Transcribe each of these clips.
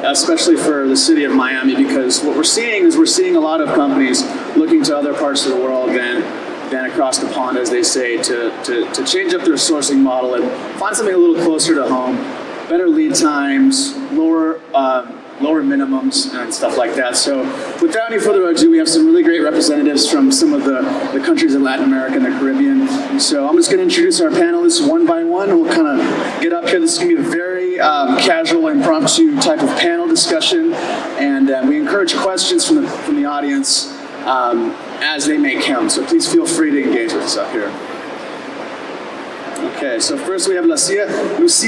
especially for the city of Miami, because what we're seeing is a lot of companies looking to other parts of the world than across the pond, as they say, to change up their sourcing model and find something a little closer to home, better lead times, lower minimums and stuff like that. So without any further ado, we have some really great representatives from some of the countries in Latin America and the Caribbean. So I'm just going to introduce our panelists one by one. We'll kind of get up here. This is going to be a very casual, impromptu type of panel discussion, and we encourage questions from the audience as they may count. So please feel free to engage with us up here. Okay, so first we have Lucia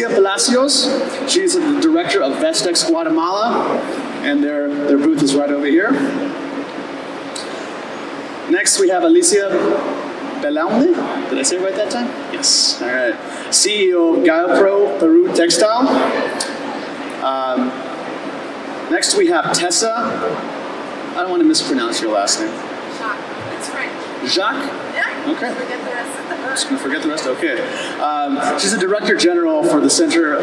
Palacios. She's the director of Vestex Guatemala, and their booth is right over here. Next we have Alicia Belaunde. Did I say it right that time? Yes. All right. CEO of Apparel Textile. Next we have Tessa. I don't want to mispronounce your last name. Jacques. It's French. Jacques? Yeah. Okay. Forget the rest. Just gonna forget the rest. Okay. She's the director general for the Center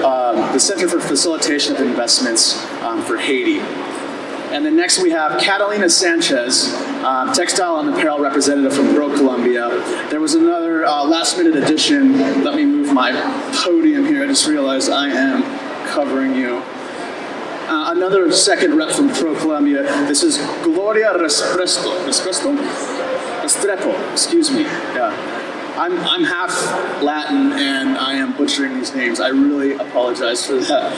for Facilitation of Investments for Haiti. And then next we have Catalina Sanchez, textile and apparel representative from ProColombia. There was another last-minute addition. Let me move my podium here. I just realized I am covering you. Another second rep from ProColombia. This is Gloria Restrepo, excuse me. Yeah. I'm half Latin and I am butchering these names. I really apologize for that.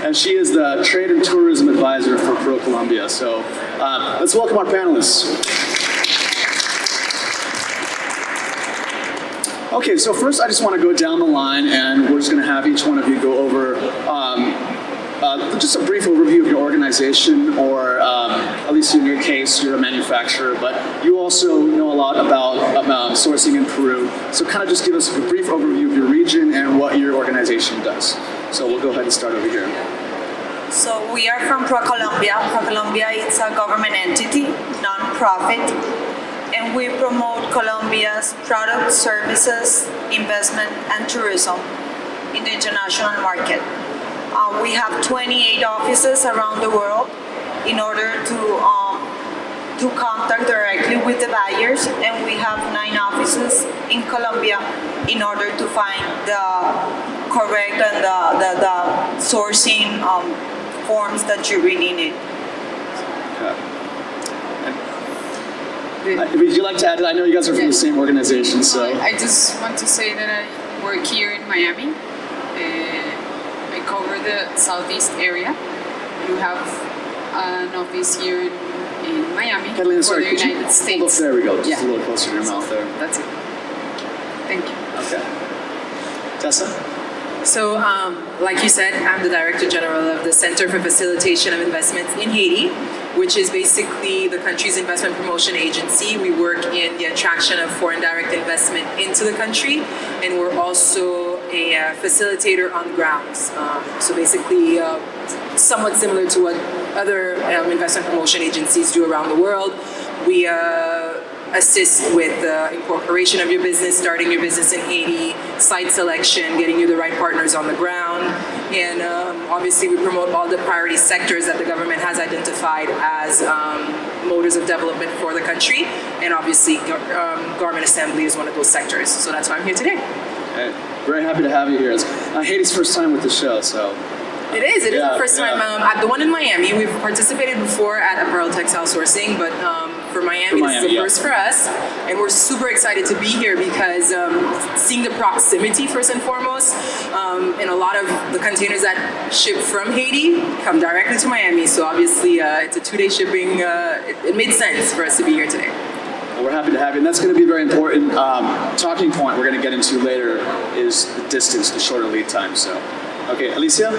And she is the Trade and Tourism Advisor for ProColombia. So let's welcome our panelists. Okay, so first I just want to go down the line and we're just going to have each one of you go over just a brief overview of your organization, or at least in your case, you're a manufacturer, but you also know a lot about sourcing in Peru. So kind of just give us a brief overview of your region and what your organization does. So we'll go ahead and start over here. So we are from ProColombia. ProColombia is a government entity, non-profit, and we promote Colombia's products, services, investment, and tourism in the international market. We have 28 offices around the world in order to contact directly with the buyers, and we have 9 offices in Colombia in order to find the correct and the sourcing forms that you really need. Would you like to add? I know you guys are from the same organization, so. I just want to say that I work here in Miami. I cover the southeast area. You have an office here in Miami Catalina, for the United States. There we go, just a little closer to your mouth there. That's it. Thank you. Okay. Tessa? So, like you said, I'm the Director General of the Center for Facilitation of Investments in Haiti, which is basically the country's investment promotion agency. We work in the attraction of foreign direct investment into the country, and we're also a facilitator on the grounds. So basically, somewhat similar to what other investment promotion agencies do around the world. We assist with the incorporation of your business, starting your business in Haiti, site selection, getting you the right partners on the ground, and obviously we promote all the priority sectors that the government has identified as motors of development for the country, and obviously garment assembly is one of those sectors. So that's why I'm here today. Hey, very happy to have you here. It's Haiti's first time with the show, so. It is our first time at the one in Miami. We've participated before at Apparel Textile Sourcing, but for Miami, this is the first for us. And we're super excited to be here because seeing the proximity first and foremost, and a lot of the containers that ship from Haiti come directly to Miami. So obviously it's a 2-day shipping. It made sense for us to be here today. Well, we're happy to have you, and that's going to be a very important talking point we're going to get into later is the distance, the shorter lead time. So, okay, Alicia?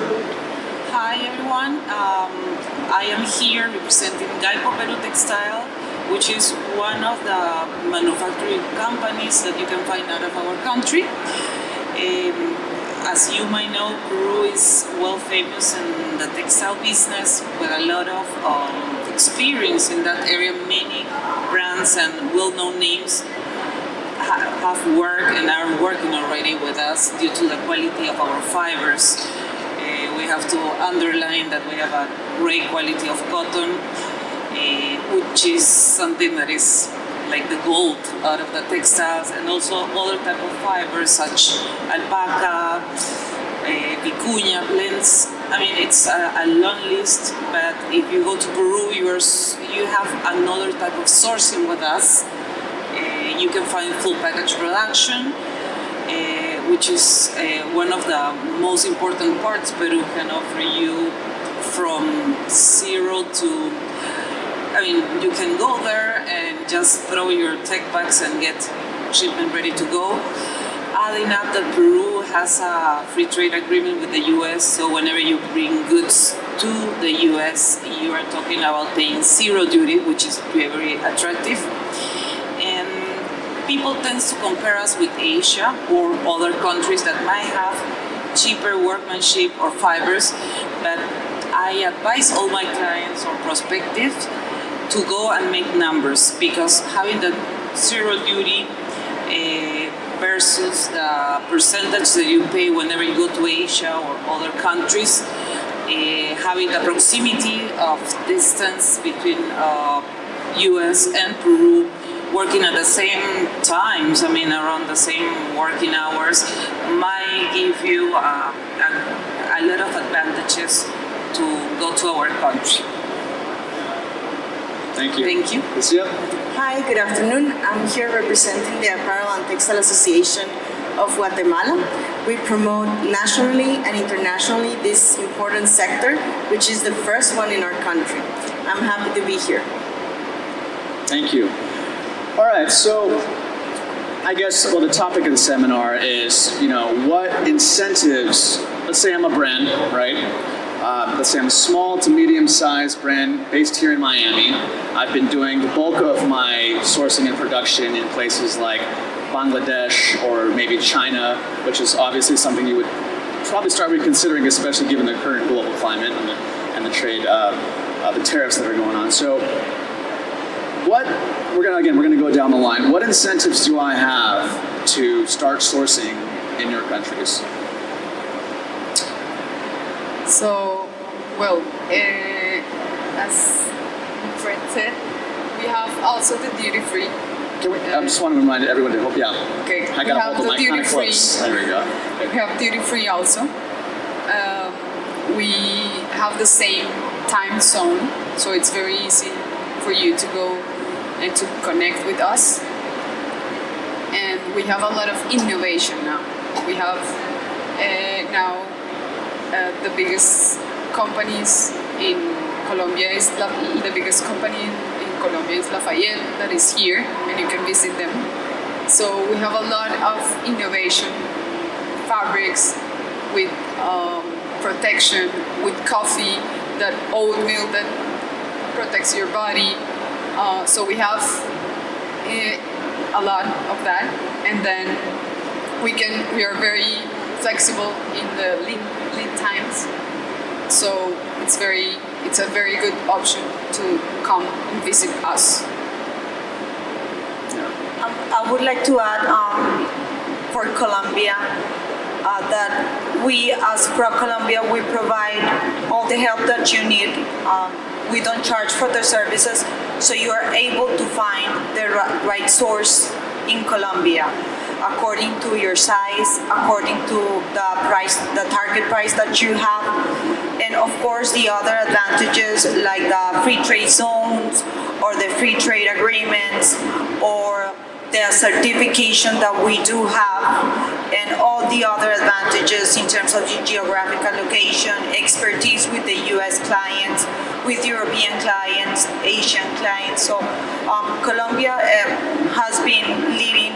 Hi everyone, I am here representing Apparel Textile, which is one of the manufacturing companies that you can find out of our country. As you might know, Peru is well famous in the textile business with a lot of experience in that area. Many brands and well-known names have worked and are working already with us due to the quality of our fibers. We have to underline that we have a great quality of cotton, which is something that is like the gold out of the textiles, and also other type of fibers such alpaca, vicuña, blends. I mean, it's a long list, but if you go to Peru, you have another type of sourcing with us. You can find full package production, which is one of the most important parts Peru can offer you from zero to, I mean, you can go there and just throw your tech bags and get shipment ready to go. Adding up that Peru has a free trade agreement with the US, so whenever you bring goods to the US, you are talking about paying zero duty, which is very attractive. And people tend to compare us with Asia or other countries that might have cheaper workmanship or fibers, but I advise all my clients or prospectives to go and make numbers, because having the zero duty versus the percentage that you pay whenever you go to Asia or other countries, having the proximity of distance between US and Peru, working at the same times, I mean around the same working hours, might give you a lot of advantages to go to our country. Thank you. Thank you. Lucia? Hi, good afternoon. I'm here representing the Apparel and Textile Association of Guatemala. We promote nationally and internationally this important sector, which is the first one in our country. I'm happy to be here. Thank you. All right, so I guess, well, the topic of the seminar is, what incentives, let's say I'm a brand, right? Let's say I'm a small to medium-sized brand based here in Miami. I've been doing the bulk of my sourcing and production in places like Bangladesh or maybe China, which is obviously something you would probably start reconsidering, especially given the current global climate and the trade, the tariffs that are going on. So, we're gonna go down the line. What incentives do I have to start sourcing in your countries? So, well, as Fred said, we have also the duty free. I just want to remind everyone to help you out. Okay, I we got have hold of the my duty kind of free. close. There we go. We have duty free also. We have the same time zone, so it's very easy for you to go and to connect with us. And we have a lot of innovation now. We have now the biggest companies in Colombia is the biggest company in Colombia is Lafayette, that is here, and you can visit them. So we have a lot of innovation, fabrics with protection, with coffee, that oatmeal that protects your body. So we have a lot of that, and then we are very flexible in the lead times. So it's a very good option to come and visit us. I would like to add for Colombia that we as Pro Colombia, we provide all the help that you need. We don't charge for the services, so you are able to find the right source in Colombia according to your size, according to the price, the target price that you have, and of course the other advantages like the free trade zones or the free trade agreements or the certification that we do have, and all the other advantages in terms of geographical location, expertise with the US clients, with European clients, Asian clients. So Colombia has been leading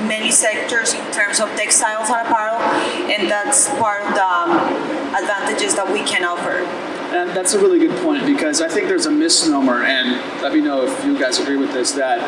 many sectors in terms of textiles and apparel, and that's part of the advantages that we can offer. And that's a really good point, because I think there's a misnomer, and let me know if you guys agree with this, that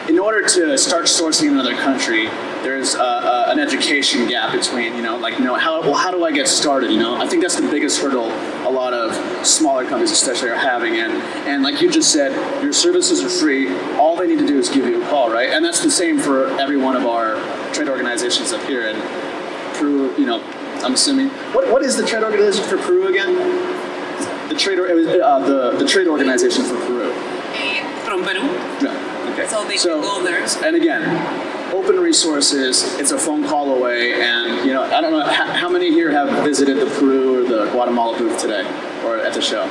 in order to start sourcing in another country, there's an education gap between, how do I get started? I think that's the biggest hurdle a lot of smaller companies especially are having. And like you just said, your services are free. All they need to do is give you a call, right? And that's the same for every one of our trade organizations up here. And through, I'm assuming. What is the trade organization for Peru again? The trade organization for Peru. From Peru, Yeah. Okay. so they can go there. And again, open resources. It's a phone call away, and I don't know how many here have visited the Peru or the Guatemala booth today, or at the show.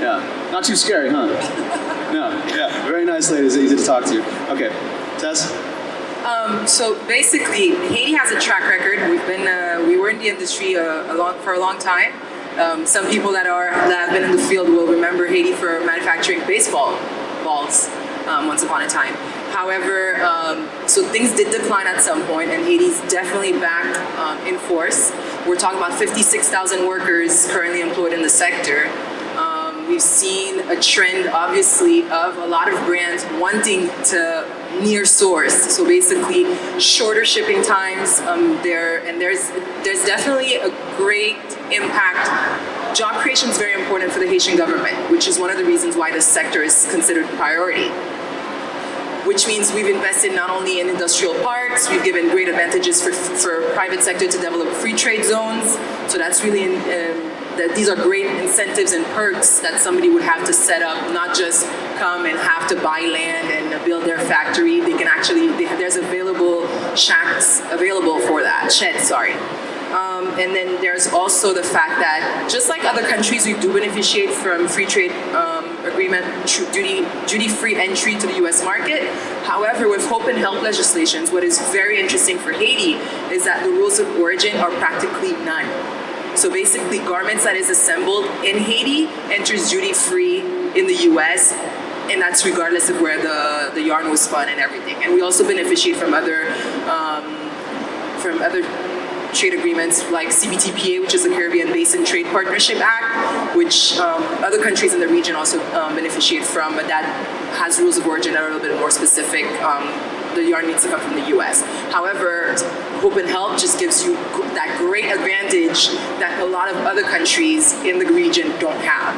Yeah, not too scary, huh? No. Yeah, very nice ladies, easy to talk to. Okay, Tess. So basically, Haiti has a track record. We were in the industry for a long time. Some people that have been in the field will remember Haiti for manufacturing baseball balls once upon a time. However, so things did decline at some point, and Haiti's definitely back in force. We're talking about 56,000 workers currently employed in the sector. We've seen a trend, obviously, of a lot of brands wanting to near source. So basically, shorter shipping times. There's definitely a great impact. Job creation is very important for the Haitian government, which is one of the reasons why this sector is considered priority. Which means we've invested not only in industrial parks, we've given great advantages for private sector to develop free trade zones. So that's really that these are great incentives and perks that somebody would have to set up, not just come and have to buy land and build their factory. They can actually, there's available shacks available for that, sheds, sorry. And then there's also the fact that just like other countries, we do beneficiate from free trade agreement, duty-free entry to the US market. However, with hope and help legislations, what is very interesting for Haiti is that the rules of origin are practically none. So basically, garments that is assembled in Haiti enters duty-free in the US, and that's regardless of where the yarn was spun and everything. And we also beneficiate from other trade agreements like CBTPA, which is the Caribbean Basin Trade Partnership Act, which other countries in the region also beneficiate from, but that has rules of origin that are a little bit more specific. The yarn needs to come from the US. However, Hope and Help just gives you that great advantage that a lot of other countries in the region don't have.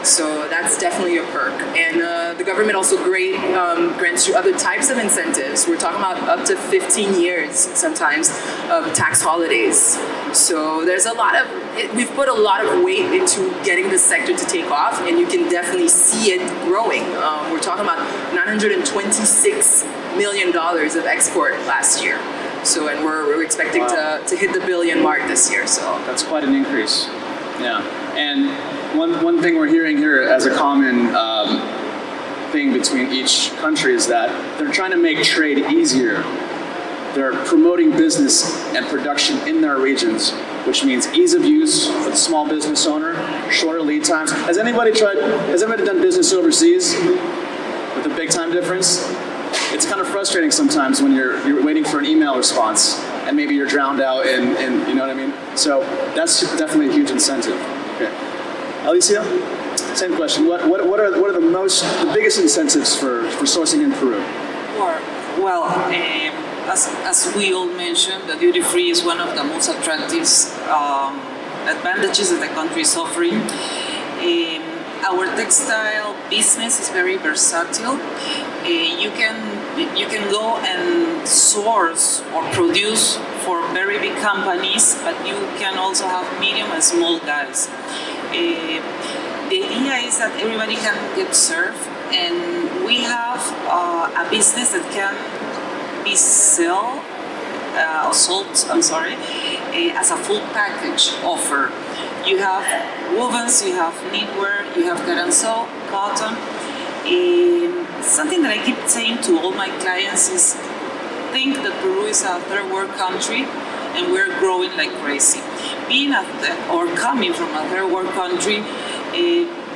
So that's definitely a perk. And the government also grants you other types of incentives. We're talking about up to 15 years sometimes of tax holidays. So there's we've put a lot of weight into getting this sector to take off, and you can definitely see it growing. We're talking about $926 million of export last year. So, and we're expecting to hit the billion mark this year. So that's quite an increase. Yeah, and one thing we're hearing here as a common thing between each country is that they're trying to make trade easier. They're promoting business and production in their regions, which means ease of use for the small business owner, shorter lead times. Has anybody done business overseas with a big time difference? It's kind of frustrating sometimes when you're waiting for an email response and maybe you're drowned out in you know what I mean? So that's definitely a huge incentive. Okay. Alicia, same question. What are the biggest incentives for sourcing in Peru? Well, as we all mentioned, the duty free is one of the most attractive advantages that the country is offering. Our textile business is very versatile. You can go and source or produce for very big companies, but you can also have medium and small guys. The idea is that everybody can get served, and we have a business that can be sold as a full package offer. You have wovens, you have knitwear, you have cut and sew, cotton. Something that I keep saying to all my clients is think that Peru is a third world country and we're growing like crazy. Coming from a third world country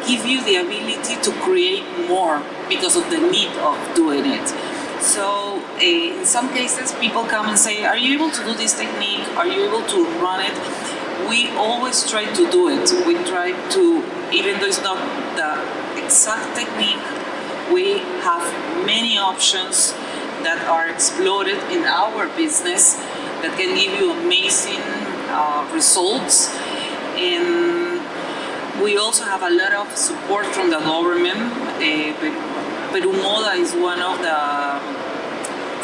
give you the ability to create more because of the need of doing it. So in some cases people come and say, are you able to do this technique? Are you able to run it? We always try to do it. We try to, even though it's not the exact technique, we have many options that are explored in our business that can give you amazing results. And we also have a lot of support from the government. Peru Moda is one of the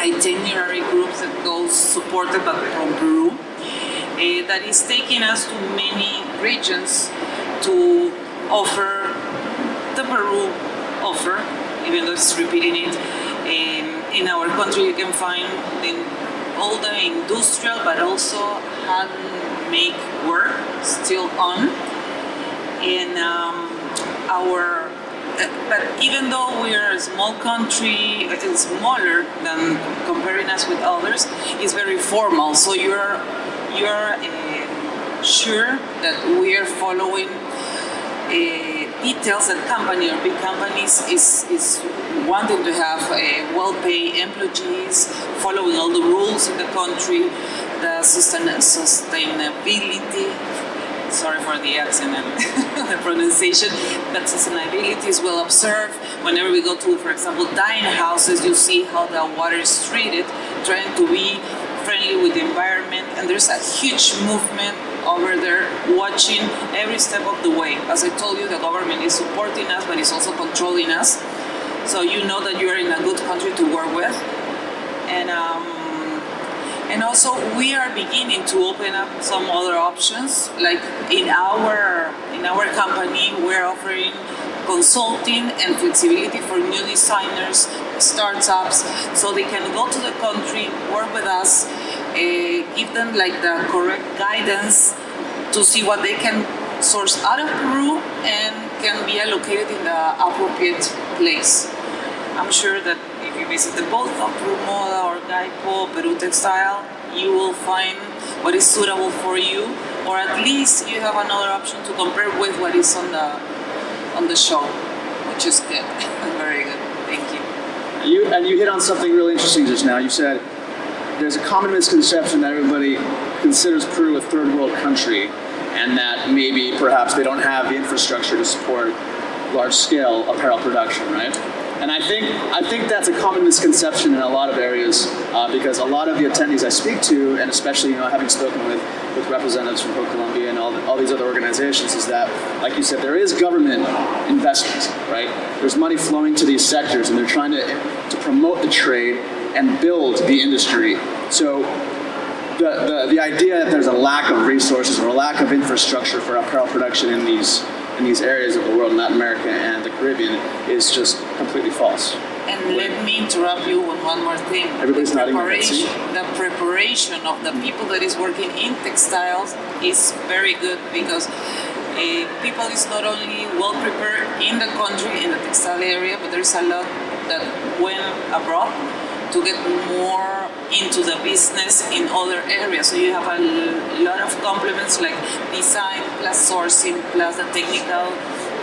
itinerary groups that goes supported by from Peru. that is taking us to many regions to offer the Peru offer, even though it's repeating it. In our country, you can find all the industrial, but also handmade work still on. In but even though we are a small country, it's smaller than comparing us with others, it's very formal. So you're sure that we are following details that company or big companies is wanting to have well-paid employees, following all the rules in the country, the sustainability. Sorry for the accent and the pronunciation, but sustainability is well observed. Whenever we go to, for example, dining houses, you see how the water is treated, trying to be friendly with the environment, and there's a huge movement over there watching every step of the way. As I told you, the government is supporting us, but it's also controlling us. So you know that you are in a good country to work with. And also we are beginning to open up some other options. Like in our company, we're offering consulting and flexibility for new designers, startups, so they can go to the country, work with us, give them like the correct guidance to see what they can source out of Peru and can be allocated in the appropriate place. I'm sure that if you visit the both of Peru Moda or Gaipo, Apparel Textile, you will find what is suitable for you, or at least you have another option to compare with what is on the show, which is good. Very good. Thank you. You hit on something really interesting just now. You said there's a common misconception that everybody considers Peru a third world country, and that maybe perhaps they don't have the infrastructure to support large scale apparel production, right? And I think that's a common misconception in a lot of areas, because a lot of the attendees I speak to, and especially having spoken with representatives from ProColombia and all these other organizations, is that, like you said, there is government investment, right? There's money flowing to these sectors, and they're trying to promote the trade and build the industry. So the idea that there's a lack of resources or a lack of infrastructure for apparel production in these areas of the world, Latin America and the Caribbean, is just completely false. And let me interrupt you with one more thing. Everybody's nodding. The preparation of the people that is working in textiles is very good, because people is not only well prepared in the country, in the textile area, but there's a lot that went abroad to get more into the business in other areas. So you have a lot of complements like design plus sourcing plus the technical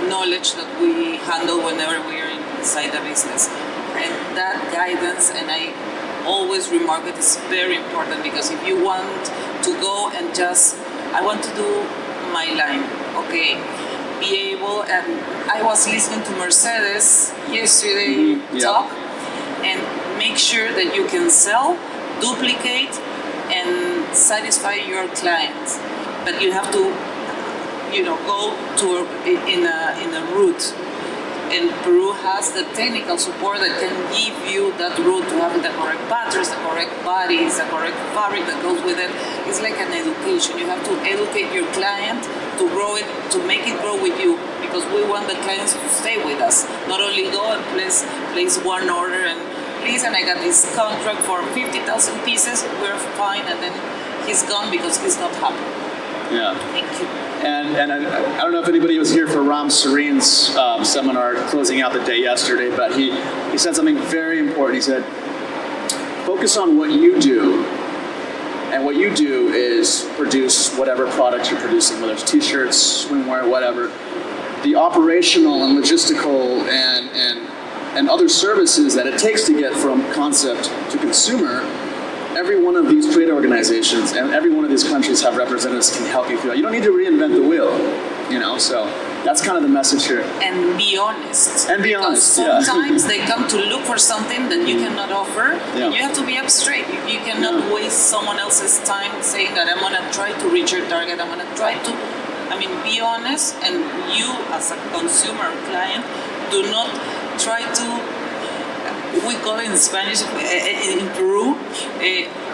knowledge that we handle whenever we are inside the business. And that guidance, and I always remark it, is very important, because if you want to go and just, I want to do my line, okay, be able, and I was listening to Mercedes yesterday talk, and make sure that you can sell, duplicate, and satisfy your clients. But you have to, go to in a route. And Peru has the technical support that can give you that route to have the correct patterns, the correct bodies, the correct fabric that goes with it. It's like an education. You have to educate your client to grow it, to make it grow with you, because we want the clients to stay with us. Not only go and place one order and please, and I got this contract for 50,000 pieces, we're fine, and then he's gone because he's not happy. Yeah. Thank you. And I don't know if anybody was here for Ram Sereen's seminar closing out the day yesterday, but he said something very important. He said, focus on what you do, and what you do is produce whatever products you're producing, whether it's t-shirts, swimwear, whatever. The operational and logistical and other services that it takes to get from concept to consumer, every one of these trade organizations and every one of these countries have representatives can help you through that. You don't need to reinvent the wheel, so that's kind of the message here. And be honest. Because sometimes they come to look for something that you cannot offer. Yeah. You have to be up straight. You cannot waste someone else's time saying that I'm going to try to reach your target. I'm going to try to, be honest. And you as a consumer client, do not try to, we call it in Spanish, in Peru,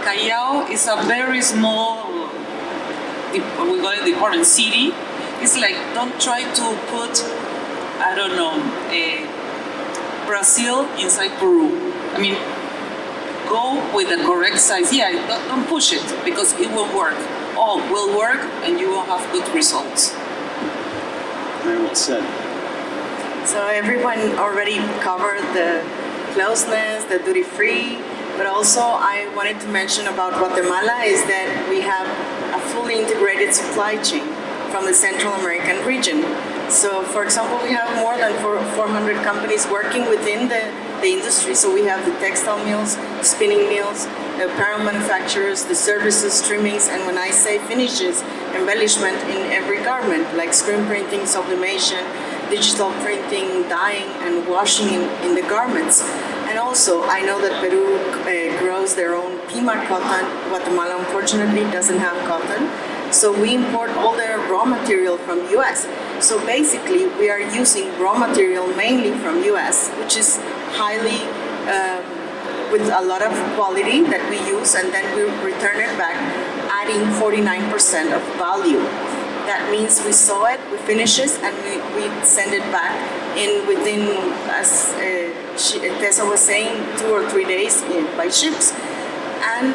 Callao is a very small we call it department city. It's like, don't try to put, I don't know, Brazil inside Peru. I mean, go with the correct size. Yeah, don't push it because it will work. All will work and you will have good results. Very well said. So everyone already covered the closeness, the duty-free, but also I wanted to mention about Guatemala is that we have a fully integrated supply chain from the Central American region. So for example, we have more than 400 companies working within the industry. So we have the textile mills, spinning mills, the apparel manufacturers, the services, trimmings, and when I say finishes, embellishment in every garment, like screen printing, sublimation, digital printing, dyeing, and washing in the garments. And also, I know that Peru grows their own Pima cotton. Guatemala, unfortunately, doesn't have cotton. So we import all the raw material from US. So basically, we are using raw material mainly from US, which is highly, with a lot of quality that we use, and then we return it back, adding 49% of value. That means we sew it, we finish it, and we send it back in within, as Tessa was saying, 2 or 3 days by ships. And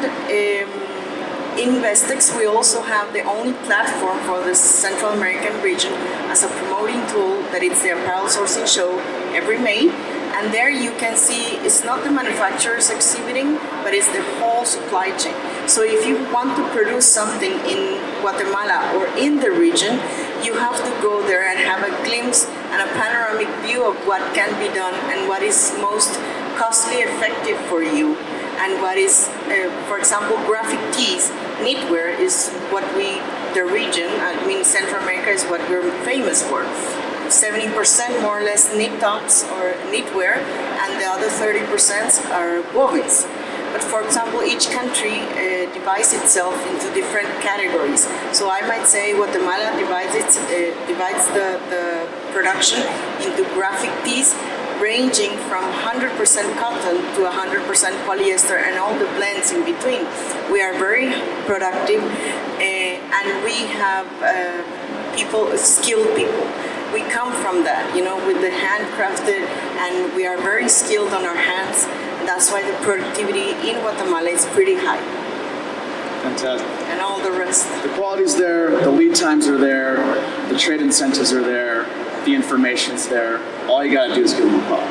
in Vestex, we also have the only platform for the Central American region as a promoting tool that it's the Apparel Sourcing Show every May. And there you can see it's not the manufacturers exhibiting, but it's the whole supply chain. So if you want to produce something in Guatemala or in the region, you have to go there and have a glimpse and a panoramic view of what can be done and what is most costly effective for you. And what is, for example, graphic tees, knitwear is what the region, I mean Central America is what we're famous for. 70% more or less knit tops or knitwear, and the other 30% are wovens. But for example, each country divides itself into different categories. So I might say Guatemala divides the production into graphic tees, ranging from 100% cotton to 100% polyester and all the blends in between. We are very productive, and we have skilled people. We come from that, with the handcrafted, and we are very skilled on our hands. That's why the productivity in Guatemala is pretty high. Fantastic. And all the rest. The quality's there, the lead times are there, the trade incentives are there, the information's there. All you gotta do is give them a call.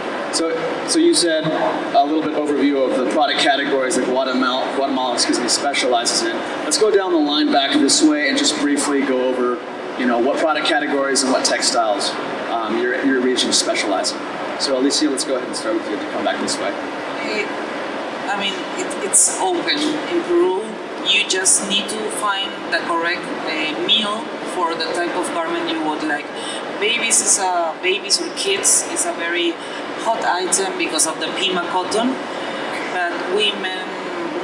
So you said a little bit overview of the product categories that Guatemala specializes in. Let's go down the line back this way and just briefly go over what product categories and what textiles your region specializes in. So Alicia, let's go ahead and start with you to come back this way. I mean, it's open. In Peru, you just need to find the correct meal for the type of garment you would like. Babies or kids is a very hot item because of the Pima cotton, but women,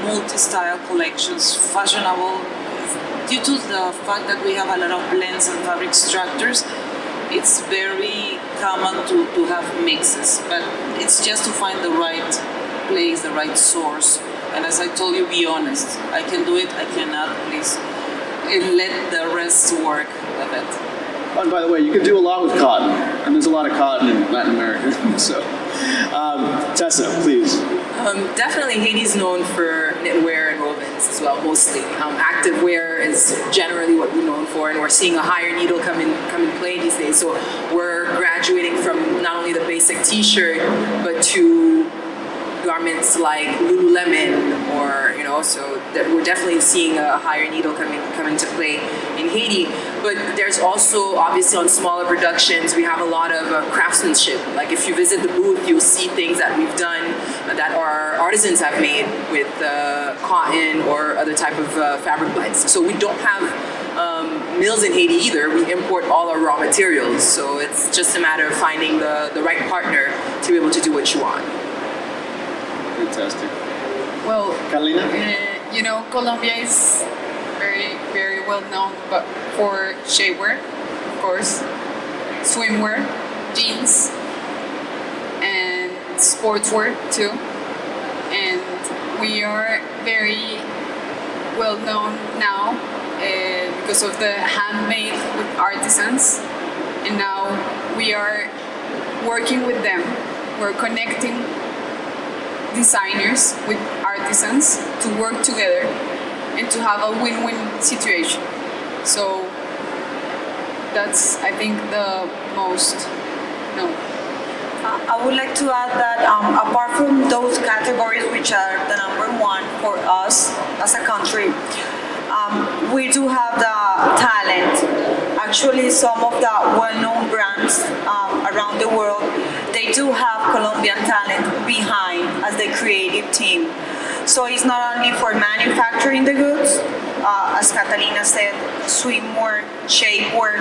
multi-style collections, fashionable. Due to the fact that we have a lot of blends and fabric structures, it's very common to have mixes, but it's just to find the right place, the right source. And as I told you, be honest. I can do it, I cannot, please. And let the rest work a bit. Oh, and by the way, you can do a lot with cotton, and there's a lot of cotton in Latin America. So, Tessa, please. Definitely Haiti's known for knitwear and wovens as well, mostly. Activewear is generally what we're known for, and we're seeing a higher needle come in play these days. So we're graduating from not only the basic t-shirt, but to garments like Lululemon, or so that we're definitely seeing a higher needle come into play in Haiti. But there's also, obviously, on smaller productions, we have a lot of craftsmanship. Like if you visit the booth, you'll see things that we've done that our artisans have made with cotton or other type of fabric blends. So we don't have mills in Haiti either. We import all our raw materials. So it's just a matter of finding the right partner to be able to do what you want. Fantastic. Well, Carolina? Colombia is very, very well known but for shapewear, of course, swimwear, jeans, and sportswear too. And we are very well known now because of the handmade with artisans, and now we are working with them. We're connecting designers with artisans to work together and to have a win-win situation. So that's, I think, the most, no. I would like to add that apart from those categories, which are the number one for us as a country, we do have the talent. Actually, some of the well-known brands around the world, they do have Colombian talent behind as the creative team. So it's not only for manufacturing the goods, as Catalina said, swimwear, shapewear,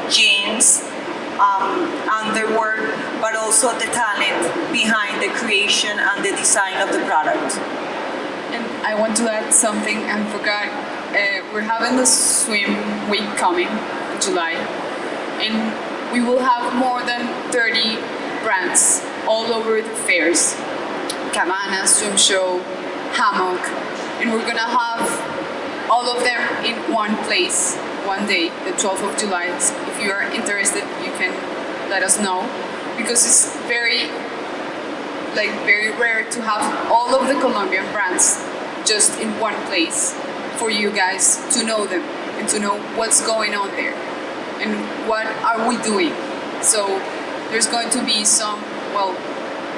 jeans, underwear, but also the talent behind the creation and the design of the product. And I want to add something I forgot. We're having the swim week coming in July, and we will have more than 30 brands all over the fairs. Cabana, swim show, hammock, and we're gonna have all of them in one place one day, the 12th of July. If you are interested, you can let us know, because it's very rare to have all of the Colombian brands just in one place for you guys to know them and to know what's going on there and what are we doing. So there's going to be some, well,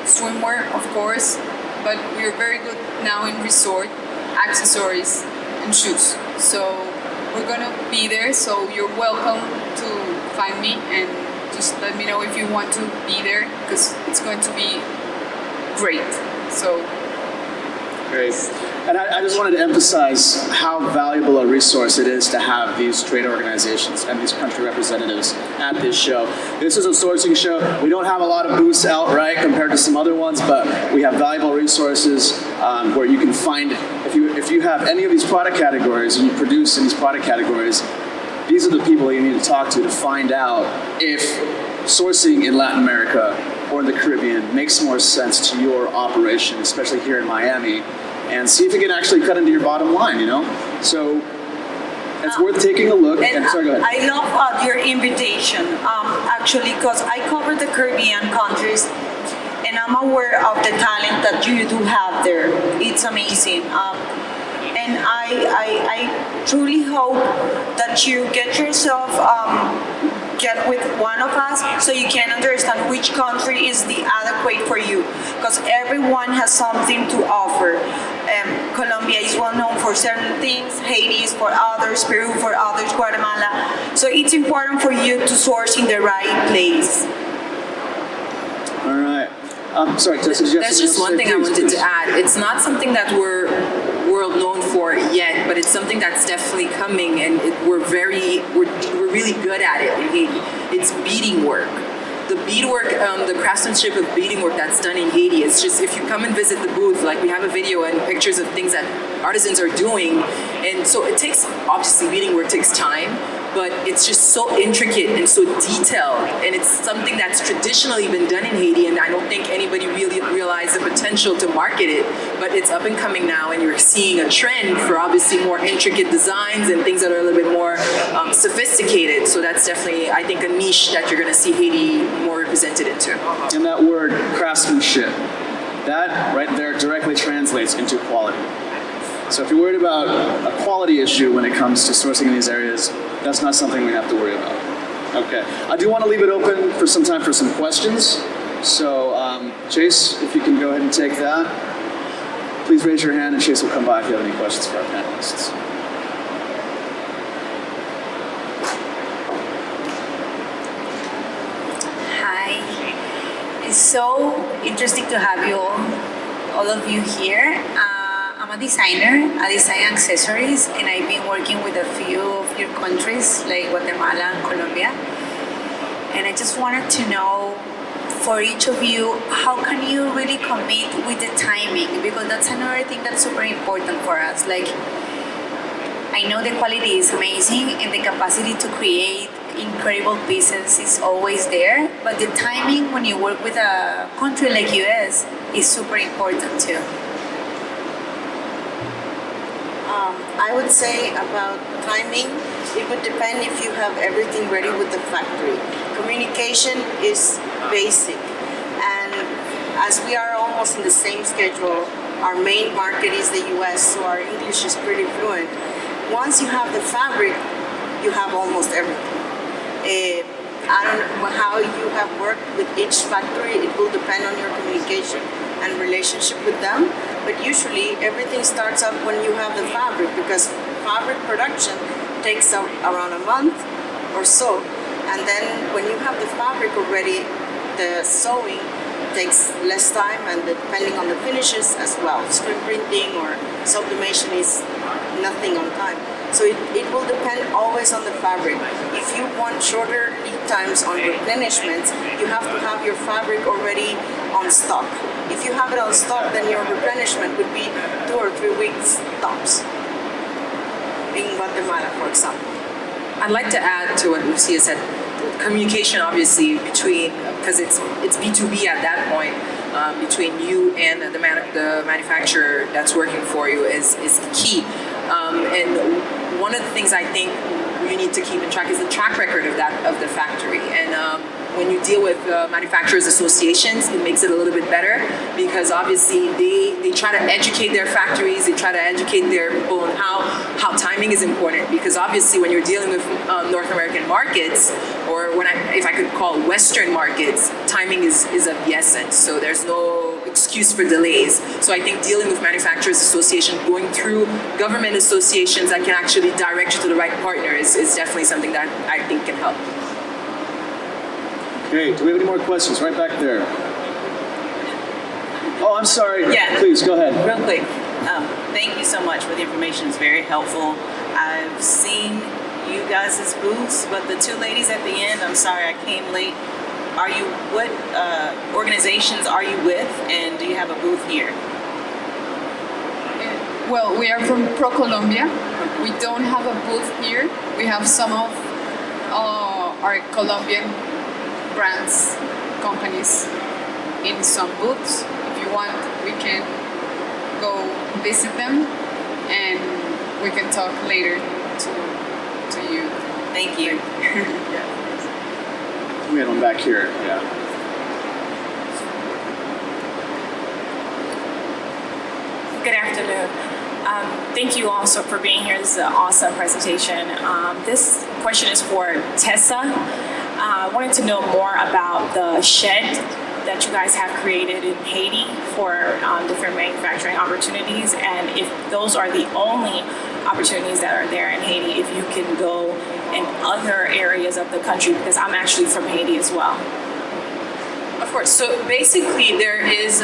swimwear, of course, but we're very good now in resort, accessories, and shoes. So we're gonna be there, so you're welcome to find me and just let me know if you want to be there, because it's going to be great. So Great. And I just wanted to emphasize how valuable a resource it is to have these trade organizations and these country representatives at this show. This is a sourcing show. We don't have a lot of booths out, right, compared to some other ones, but we have valuable resources where you can find, if you have any of these product categories and you produce in these product categories, these are the people you need to talk to find out if sourcing in Latin America or in the Caribbean makes more sense to your operation, especially here in Miami, and see if it can actually cut into your bottom line, you know? So it's worth taking a look. And sorry, go ahead. I love your invitation, actually, because I cover the Caribbean countries, and I'm aware of the talent that you do have there. It's amazing. And I truly hope that you get yourself get with one of us so you can understand which country is the adequate for you, because everyone has something to offer. Colombia is well known for certain things, Haiti is for others, Peru for others, Guatemala. So it's important for you to source in the right place. All right. Sorry, Tessa, did you have There's something just else one to thing say? I Please, wanted please. to add. It's not something that we're world known for yet, but it's something that's definitely coming, and we're really good at it in Haiti. It's beading work. The beadwork, the craftsmanship of beading work that's done in Haiti, it's just, if you come and visit the booth, like we have a video and pictures of things that artisans are doing, and so it takes, obviously beading work takes time, but it's just so intricate and so detailed, and it's something that's traditionally been done in Haiti, and I don't think anybody really realized the potential to market it, but it's up and coming now, and you're seeing a trend for obviously more intricate designs and things that are a little bit more sophisticated. So that's definitely, I think, a niche that you're gonna see Haiti more represented into. And that word craftsmanship, that right there directly translates into quality. So if you're worried about a quality issue when it comes to sourcing in these areas, that's not something we have to worry about. Okay. I do want to leave it open for some time for some questions. So Chase, if you can go ahead and take that. Please raise your hand and Chase will come by if you have any questions for our panelists. Hi. It's so interesting to have you all of you here. I'm a designer. I design accessories, and I've been working with a few of your countries like Guatemala and Colombia. And I just wanted to know, for each of you, how can you really commit with the timing? Because that's another thing that's super important for us. Like, I know the quality is amazing and the capacity to create incredible pieces is always there, but the timing when you work with a country like US is super important too. I would say about timing, it would depend if you have everything ready with the factory. Communication is basic, and as we are almost in the same schedule, our main market is the US, so our English is pretty fluent. Once you have the fabric, you have almost everything. I don't know how you have worked with each factory, it will depend on your communication and relationship with them, but usually everything starts up when you have the fabric, because fabric production takes around a month or so, and then when you have the fabric already, the sewing takes less time, and depending on the finishes as well. Screen printing or sublimation is nothing on time. So it will depend always on the fabric. If you want shorter lead times on replenishment, you have to have your fabric already on stock. If you have it on stock, then your replenishment would be 2 or 3 weeks tops. In Guatemala, for example. I'd like to add to what Lucia said. Communication, obviously, between, because it's B2B at that point, between you and the manufacturer that's working for you is key. And one of the things I think you need to keep in track is the track record of the factory. And when you deal with manufacturers associations, it makes it a little bit better, because obviously they try to educate their factories, they try to educate their people on how timing is important, because obviously when you're dealing with North American markets, or if I could call Western markets, timing is of the essence. So there's no excuse for delays. So I think dealing with manufacturers associations, going through government associations that can actually direct you to the right partner is definitely something that I think can help. Okay, do we have any more questions? Right back there. Oh, I'm sorry. Yeah. Please, go ahead. Real quick, thank you so much for the information. It's very helpful. I've seen you guys' booths, but the two ladies at the end, I'm sorry I came late. What organizations are you with, and do you have a booth here? Well, we are from Pro Colombia. We don't have a booth here. We have some of our Colombian brands, companies in some booths. If you want, we can go visit them, and we can talk later to you. Thank you. Yeah. We had one back here. Yeah. Good afternoon. Thank you also for being here. This is an awesome presentation. This question is for Tessa. I wanted to know more about the shed that you guys have created in Haiti for different manufacturing opportunities, and if those are the only opportunities that are there in Haiti, if you can go in other areas of the country, because I'm actually from Haiti as well. Of course. So basically, there is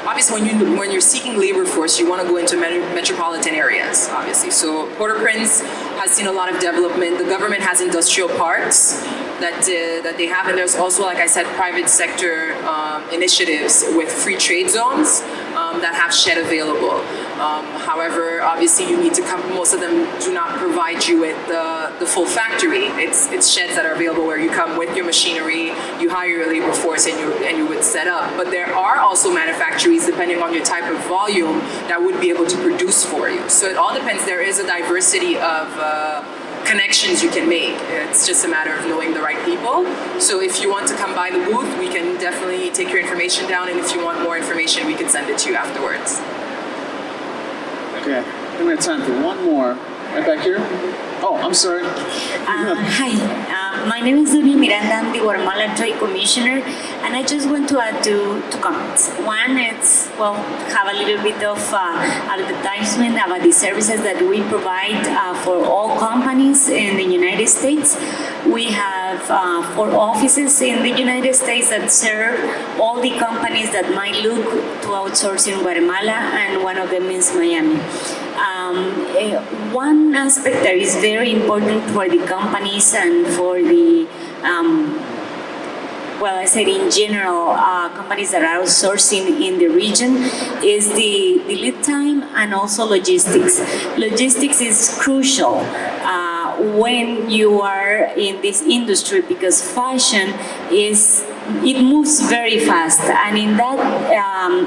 obviously when you're seeking labor force, you want to go into metropolitan areas. Obviously, so Port-au-Prince has seen a lot of development. The government has industrial parks that they have, and there's also, like I said, private sector initiatives with free trade zones that have shed available. However, obviously you need to come, most of them do not provide you with the full factory. It's sheds that are available where you come with your machinery, you hire your labor force, and you would set up. But there are also manufactories, depending on your type of volume, that would be able to produce for you. So it all depends. There is a diversity of connections you can make. It's just a matter of knowing the right people. So if you want to come by the booth, we can definitely take your information down, and if you want more information, we can send it to you afterwards. Okay, I think we have time for one more. Right back here. Oh, I'm sorry. Hi, my name is Duni Miranda. I'm the Guatemala Trade Commissioner, and I just want to add two comments. One is, well, have a little bit of advertisement about the services that we provide for all companies in the United States. We have 4 offices in the United States that serve all the companies that might look to outsource in Guatemala, and one of them is Miami. One aspect that is very important for the companies and for the, well, I said in general, companies that are outsourcing in the region is the lead time and also logistics. Logistics is crucial when you are in this industry, because fashion it moves very fast, and in that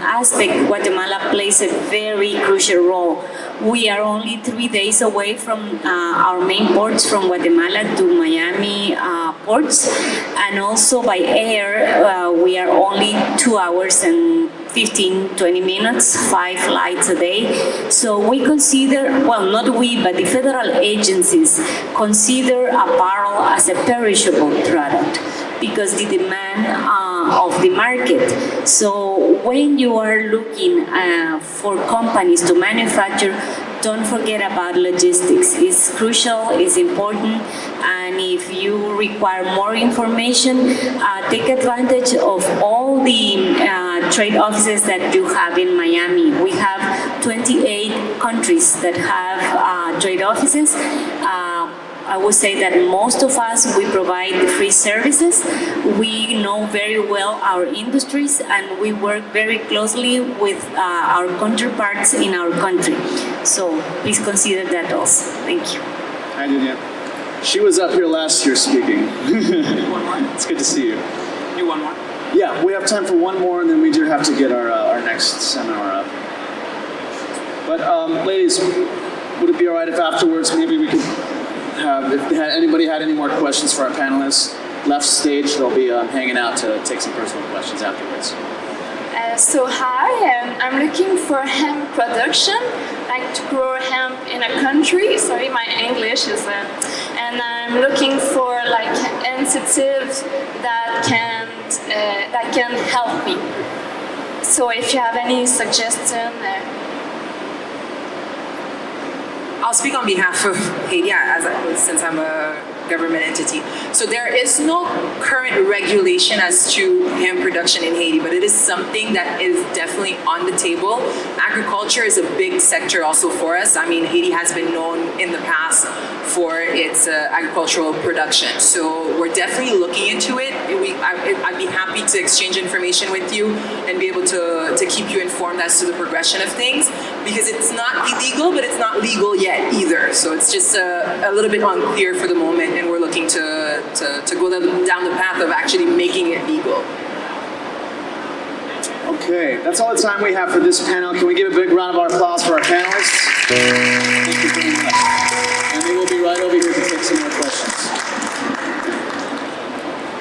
aspect, Guatemala plays a very crucial role. We are only 3 days away from our main ports, from Guatemala to Miami ports, and also by air, we are only 2 hours and 15-20 minutes, 5 flights a day. So we consider, well, not we, but the federal agencies consider apparel as a perishable product because the demand of the market. So when you are looking for companies to manufacture, don't forget about logistics. It's crucial, it's important, and if you require more information, take advantage of all the trade offices that you have in Miami. We have 28 countries that have trade offices. I would say that most of us, we provide free services. We know very well our industries and we work very closely with our counterparts in our country. So please consider that also. Thank you. Hi, Dunia. She was up here last year speaking. It's good to see you. You want more? Yeah, we have time for one more and then we do have to get our next seminar up. But ladies, would it be all right if afterwards maybe we could if anybody had any more questions for our panelists, left stage, they'll be hanging out to take some personal questions afterwards. So hi, I'm looking for hemp production, like to grow hemp in a country. Sorry, my English is, and I'm looking for like incentives that can help me. So if you have any suggestion. I'll speak on behalf of Haiti since I'm a government entity. So there is no current regulation as to hemp production in Haiti, but it is something that is definitely on the table. Agriculture is a big sector also for us. I mean, Haiti has been known in the past for its agricultural production. So we're definitely looking into it. I'd be happy to exchange information with you and be able to keep you informed as to the progression of things, because it's not illegal, but it's not legal yet either. So it's just a little bit unclear for the moment, and we're looking to go down the path of actually making it legal. Okay, that's all the time we have for this panel. Can we give a big round of applause for our panelists? Thank you very much. And they will be right over here to take some more questions.